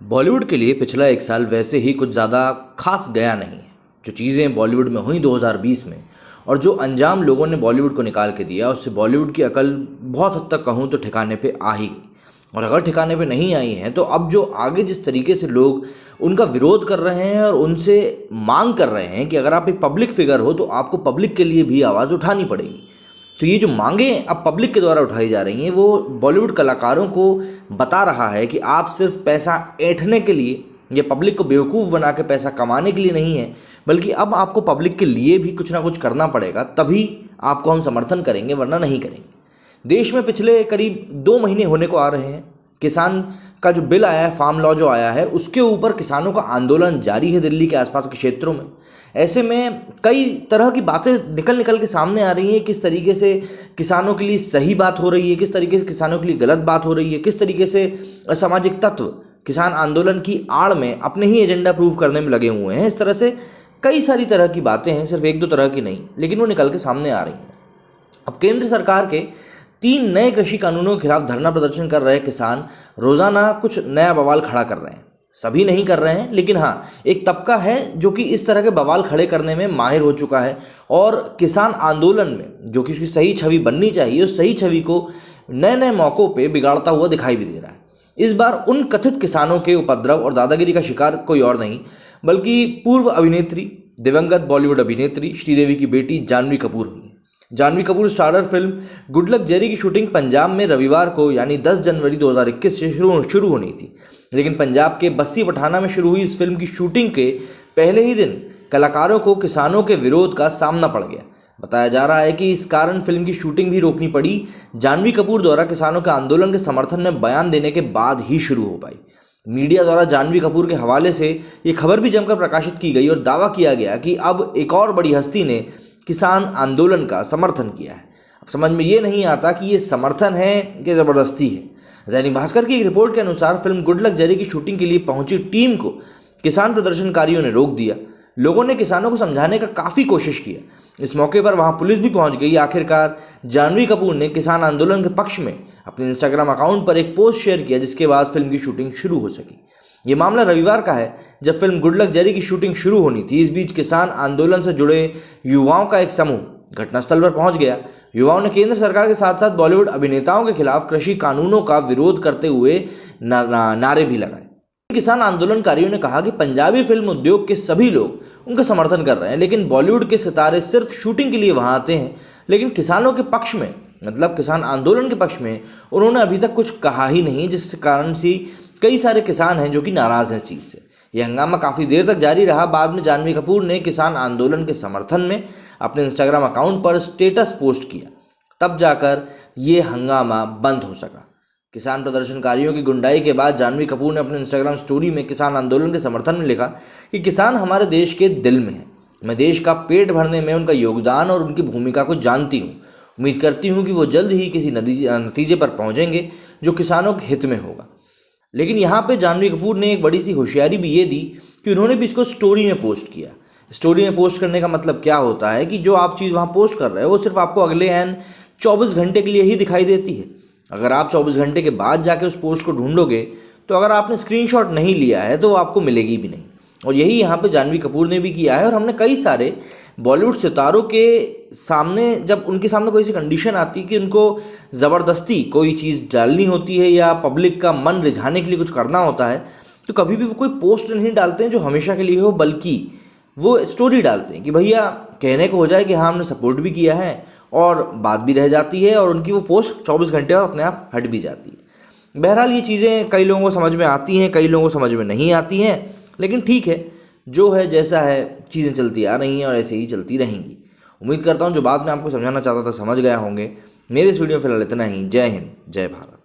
बॉलीवुड के लिए पिछला एक साल वैसे ही कुछ ज़्यादा खास गया नहीं है। जो चीज़ें बॉलीवुड में हुई 2020 में और जो अंजाम लोगों ने बॉलीवुड को निकाल के दिया, उससे बॉलीवुड की अकल बहुत हद तक कहूँ तो ठिकाने पे आ ही गई। और अगर ठिकाने पे नहीं आई है तो अब जो आगे जिस तरीके से लोग उनका विरोध कर रहे हैं और उनसे मांग कर रहे हैं कि अगर आप एक पब्लिक फिगर हो तो आपको पब्लिक के लिए भी आवाज़ उठानी पड़ेगी। तो ये जो मांगें अब पब्लिक के द्वारा उठाई जा रही हैं वो बॉलीवुड कलाकारों को बता रहा है कि आप सिर्फ पैसा ऐंठने के लिए या पब्लिक को बेवकूफ़ बना के पैसा कमाने के लिए नहीं है, बल्कि अब आपको पब्लिक के लिए भी कुछ ना कुछ करना पड़ेगा, तभी आपको हम समर्थन करेंगे, वरना नहीं करेंगे। देश में पिछले करीब 2 महीने होने को आ रहे हैं, किसान का जो बिल आया है, फार्म लॉ जो आया है, उसके ऊपर किसानों का आंदोलन जारी है दिल्ली के आसपास के क्षेत्रों में। ऐसे में कई तरह की बातें निकल निकल के सामने आ रही हैं, किस तरीके से किसानों के लिए सही बात हो रही है, किस तरीके से किसानों के लिए गलत बात हो रही है, किस तरीके से असामाजिक तत्व किसान आंदोलन की आड़ में अपने ही एजेंडा प्रूव करने में लगे हुए हैं। इस तरह से कई सारी तरह की बातें हैं, सिर्फ एक दो तरह की नहीं, लेकिन वो निकल के सामने आ रही हैं। अब केंद्र सरकार के 3 नए कृषि कानूनों के खिलाफ धरना प्रदर्शन कर रहे किसान रोजाना कुछ नया बवाल खड़ा कर रहे हैं। सभी नहीं कर रहे हैं, लेकिन हाँ, एक तबका है जो कि इस तरह के बवाल खड़े करने में माहिर हो चुका है और किसान आंदोलन में जो कि उसकी सही छवि बननी चाहिए, उस सही छवि को नए नए मौक़ों पे बिगाड़ता हुआ दिखाई भी दे रहा है। इस बार उन कथित किसानों के उपद्रव और दादागिरी का शिकार कोई और नहीं, बल्कि पूर्व अभिनेत्री, दिवंगत बॉलीवुड अभिनेत्री श्रीदेवी की बेटी जानवी कपूर हुई है। Janhvi Kapoor starrer film good luck Jerry की शूटिंग पंजाब में रविवार को यानी 10 जनवरी 2021 से शुरू होनी थी, लेकिन पंजाब के बस्सी पठाना में शुरू हुई इस फिल्म की शूटिंग के पहले ही दिन कलाकारों को किसानों के विरोध का सामना पड़ गया। बताया जा रहा है कि इस कारण फिल्म की शूटिंग भी रोकनी पड़ी। जानवी कपूर द्वारा किसानों के आंदोलन के समर्थन में बयान देने के बाद ही शुरू हो पाई। मीडिया द्वारा जानवी कपूर के हवाले से ये खबर भी जमकर प्रकाशित की गई और दावा किया गया कि अब एक और बड़ी हस्ती ने किसान आंदोलन का समर्थन किया है। अब समझ में ये नहीं आता कि ये समर्थन है कि ज़बरदस्ती है। दैनिक भास्कर की एक रिपोर्ट के अनुसार फिल्म गुड लक जेरी की शूटिंग के लिए पहुंची टीम को किसान प्रदर्शनकारियों ने रोक दिया। लोगों ने किसानों को समझाने का काफ़ी कोशिश किया। इस मौके पर वहां पुलिस भी पहुंच गई। आखिरकार जानवी कपूर ने किसान आंदोलन के पक्ष में अपने इंस्टाग्राम अकाउंट पर एक पोस्ट शेयर किया, जिसके बाद फिल्म की शूटिंग शुरू हो सकी। ये मामला रविवार का है, जब फिल्म गुड लक जेरी की शूटिंग शुरू होनी थी। इस बीच किसान आंदोलन से जुड़े युवाओं का एक समूह घटनास्थल पर पहुंच गया। युवाओं ने केंद्र सरकार के साथ साथ बॉलीवुड अभिनेताओं के खिलाफ कृषि कानूनों का विरोध करते हुए नारे भी लगाए। किसान आंदोलनकारियों ने कहा कि पंजाबी फिल्म उद्योग के सभी लोग उनका समर्थन कर रहे हैं, लेकिन बॉलीवुड के सितारे सिर्फ शूटिंग के लिए वहां आते हैं, लेकिन किसानों के पक्ष में, मतलब किसान आंदोलन के पक्ष में उन्होंने अभी तक कुछ कहा ही नहीं, जिस कारण से कई सारे किसान हैं जो कि नाराज़ हैं इस चीज़ से। यह हंगामा काफ़ी देर तक जारी रहा। बाद में जानवी कपूर ने किसान आंदोलन के समर्थन में अपने इंस्टाग्राम अकाउंट पर स्टेटस पोस्ट किया, तब जाकर ये हंगामा बंद हो सका। किसान प्रदर्शनकारियों की गुंडाई के बाद जानवी कपूर ने अपने इंस्टाग्राम स्टोरी में किसान आंदोलन के समर्थन में लिखा कि किसान हमारे देश के दिल में है। मैं देश का पेट भरने में उनका योगदान और उनकी भूमिका को जानती हूँ। उम्मीद करती हूँ कि वो जल्द ही किसी नतीजे पर पहुँचेंगे जो किसानों के हित में होगा। लेकिन यहाँ पे जानवी कपूर ने एक बड़ी सी होशियारी भी ये दी कि उन्होंने भी इसको स्टोरी में पोस्ट किया। स्टोरी में पोस्ट करने का मतलब क्या होता है कि जो आप चीज़ वहाँ पोस्ट कर रहे हो वो सिर्फ आपको अगले 24 घंटे के लिए ही दिखाई देती है। अगर आप 24 घंटे के बाद जाके उस पोस्ट को ढूंढोगे तो अगर आपने स्क्रीनशॉट नहीं लिया है तो वो आपको मिलेगी भी नहीं। और यही यहाँ पे जानवी कपूर ने भी किया है। और हमने कई सारे बॉलीवुड सितारों के सामने, जब उनके सामने कोई सी कंडीशन आती है कि उनको ज़बरदस्ती कोई चीज़ डालनी होती है या पब्लिक का मन रिझाने के लिए कुछ करना होता है, तो कभी भी वो कोई पोस्ट नहीं डालते हैं जो हमेशा के लिए हो, बल्कि वो स्टोरी डालते हैं कि भैया कहने को हो जाए कि हाँ हमने सपोर्ट भी किया है, और बात भी रह जाती है और उनकी वो पोस्ट 24 घंटे और अपने आप हट भी जाती है। बहरहाल ये चीज़ें कई लोगों को समझ में आती हैं, कई लोगों को समझ में नहीं आती हैं, लेकिन ठीक है, जो है जैसा है, चीज़ें चलती आ रही हैं और ऐसे ही चलती रहेंगी। उम्मीद करता हूँ जो बात मैं आपको समझाना चाहता था समझ गया होंगे। मेरे इस वीडियो में फिलहाल इतना ही। जय हिंद, जय भारत।